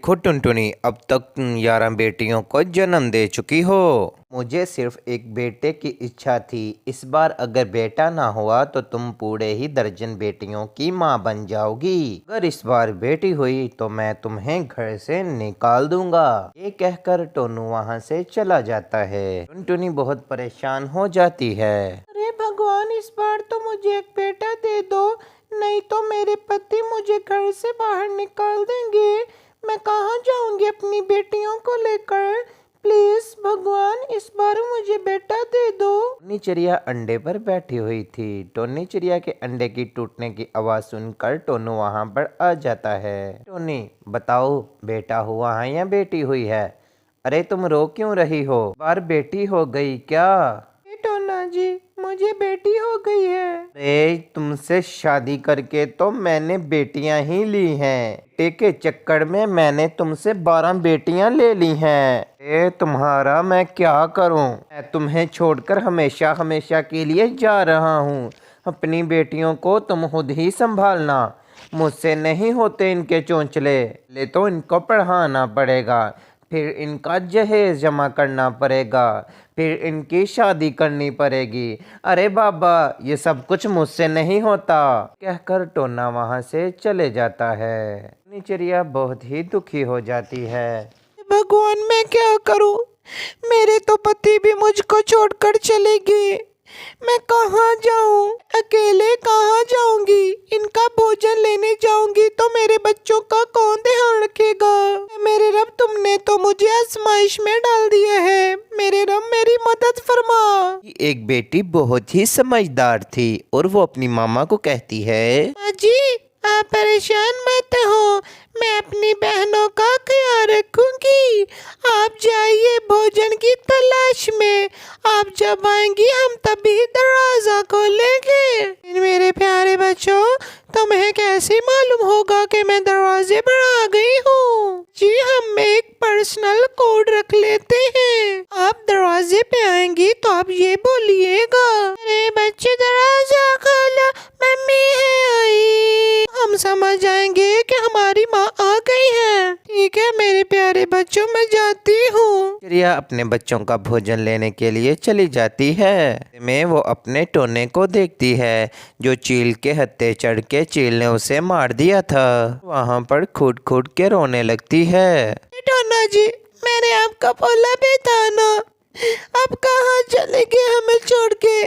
देखो टुनटुनी, अब तक तुम 11 बेटियों को जन्म दे चुकी हो। मुझे सिर्फ एक बेटे की इच्छा थी। इस बार अगर बेटा ना हुआ तो तुम पूरे ही दर्जन बेटियों की माँ बन जाओगी। अगर इस बार बेटी हुई तो मैं तुम्हें घर से निकाल दूंगा। ये कहकर टोनू वहाँ से चला जाता है। टुनटुनी बहुत परेशान हो जाती है। अरे भगवान, इस बार तो मुझे एक बेटा दे दो, नहीं तो मेरे पति मुझे घर से बाहर निकाल देंगे। मैं कहाँ जाऊंगी अपनी बेटियों को लेकर। प्लीज भगवान, इस बार मुझे बेटा दे दो। टोनी चिड़िया अंडे पर बैठी हुई थी। टोनी चिड़िया के अंडे की टूटने की आवाज सुनकर टोनू वहां पर आ जाता है। टोनी, बताओ बेटा हुआ है या बेटी हुई है? अरे तुम रो क्यों रही हो? बार बेटी हो गई क्या? टोना जी, मुझे बेटी हो गई है। अरे तुमसे शादी करके तो मैंने बेटियां ही ली हैं। बेटे के चक्कर में मैंने तुमसे 12 बेटियां ले ली हैं। तुम्हारा मैं क्या करूं? मैं तुम्हें छोड़कर हमेशा हमेशा के लिए जा रहा हूं। अपनी बेटियों को तुम खुद ही संभालना। मुझसे नहीं होते इनके चोंचले। ले तो इनको पढ़ाना पड़ेगा, फिर इनका जहेज जमा करना पड़ेगा, फिर इनकी शादी करनी पड़ेगी। अरे बाबा, ये सब कुछ मुझसे नहीं होता। कहकर टोना वहां से चले जाता है। टोनी चिड़िया बहुत ही दुखी हो जाती है। भगवान, मैं क्या करूं? मेरे तो पति भी मुझको छोड़कर चले गए। मैं कहाँ जाऊं? अकेले कहाँ जाऊंगी? इनका भोजन लेने जाऊंगी तो मेरे बच्चों का कौन ध्यान रखेगा? मेरे रब, तुमने तो मुझे आजमाइश में डाल दिया है। मेरे रब, मेरी मदद फरमा। एक बेटी बहुत ही समझदार थी और वो अपनी मामा को कहती है, माँ जी, आप परेशान मत हो, मैं अपनी बहनों का ख्याल रखूंगी। आप जाइए भोजन की तलाश में। आप जब आएंगी हम तभी दरवाजा खोलेंगे। मेरे प्यारे बच्चों, तुम्हें कैसे मालूम होगा कि मैं दरवाजे पर आ गई हूँ? जी, हम एक पर्सनल कोड रख लेते हैं। आप दरवाजे पे आएंगी तो आप ये बोलिएगा, अरे बच्चे दरवाजा खोलो, मम्मी है आई। हम समझ जाएंगे कि हमारी माँ आ गई है। ठीक है मेरे प्यारे बच्चों, मैं जाती हूँ। चिड़िया अपने बच्चों का भोजन लेने के लिए चली जाती है। में वो अपने टोने को देखती है जो चील के हत्थे चढ़ के चील ने उसे मार दिया था। वहाँ पर खूट खूट के रोने लगती है। टोना जी, मैंने आपका बोला भी था ना, अब कहाँ चले गए हमें छोड़ के?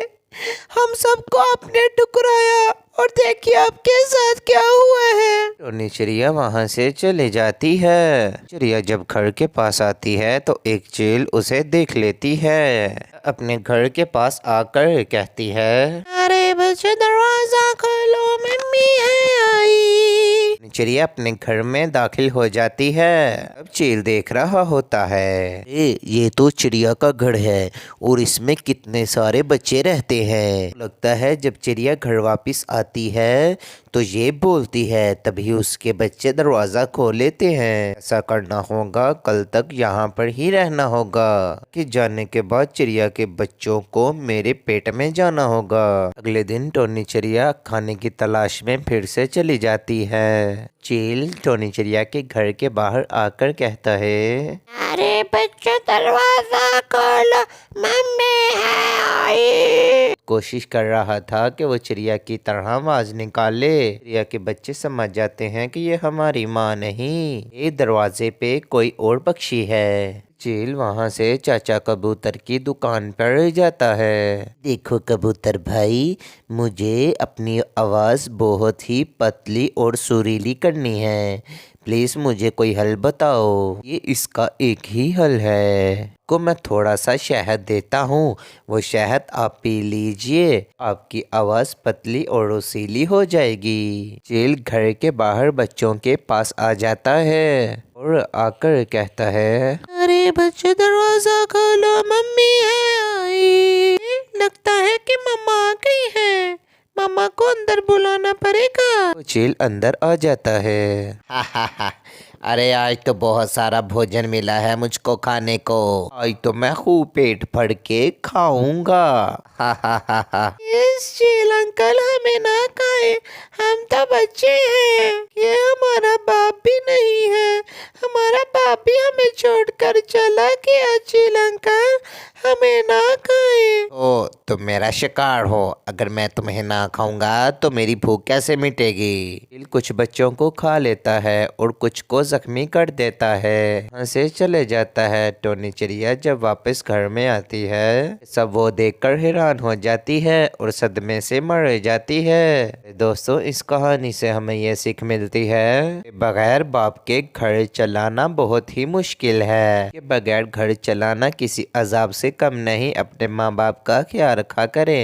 हम सबको आपने ठुकराया और देखिए आपके साथ क्या हुआ है। टोनी चिड़िया वहाँ से चली जाती है। चिड़िया जब घर के पास आती है तो एक चील उसे देख लेती है। अपने घर के पास आकर कहती है, अरे बच्चे दरवाजा खोलो, मम्मी है आई। चिड़िया अपने घर में दाखिल हो जाती है। अब चील देख रहा होता है, ये तो चिड़िया का घर है और इसमें कितने सारे बच्चे रहते हैं। लगता है जब चिड़िया घर वापस आती है तो ये बोलती है, तभी उसके बच्चे दरवाज़ा खोल लेते हैं। ऐसा करना होगा, कल तक यहाँ पर ही रहना होगा। कि जाने के बाद चिड़िया के बच्चों को मेरे पेट में जाना होगा। अगले दिन टोनी चिड़िया खाने की तलाश में फिर से चली जाती है। चील टोनी चिड़िया के घर के बाहर आकर कहता है, अरे बच्चों दरवाजा खोलो, मम्मी है आई। कोशिश कर रहा था कि वो चिड़िया की तरह आवाज निकाले। चिड़िया के बच्चे समझ जाते हैं कि ये हमारी माँ नहीं, ये दरवाजे पे कोई और पक्षी है। चील वहाँ से चाचा कबूतर की दुकान पर जाता है। देखो कबूतर भाई, मुझे अपनी आवाज़ बहुत ही पतली और सुरीली करनी है। प्लीज़ मुझे कोई हल बताओ। ये इसका एक ही हल है। को मैं थोड़ा सा शहद देता हूँ, वो शहद आप पी लीजिए, आपकी आवाज़ पतली और रसीली हो जाएगी। चील घर के बाहर बच्चों के पास आ जाता है और आकर कहता है, अरे बच्चे दरवाजा खोलो, मम्मी है आई। लगता है कि मम्मा आ गई है। मम्मा को अंदर बुलाना पड़ेगा। वो चील अंदर आ जाता है। अरे आज तो बहुत सारा भोजन मिला है मुझको खाने को। आज तो मैं खूब पेट भर के खाऊंगा। इस चील अंकल, हमें ना खाए, हम तो बच्चे हैं। ये हमारा बाप भी नहीं है, हमारा उड़कर चला गया श्रीलंका, हमें ना खाए। तुम मेरा शिकार हो, अगर मैं तुम्हें ना खाऊंगा तो मेरी भूख कैसे मिटेगी। चील कुछ बच्चों को खा लेता है और कुछ को जख्मी कर देता है। वहाँ से चले जाता है। टोनी चिड़िया जब वापस घर में आती है, सब वो देखकर हैरान हो जाती है और सदमे से मर जाती है। दोस्तों, इस कहानी से हमें यह सीख मिलती है कि बगैर बाप के घर चलाना बहुत ही मुश्किल है। कि बगैर घर चलाना किसी अजाब से कम नहीं। अपने माँ बाप का ख्याल रखा करें।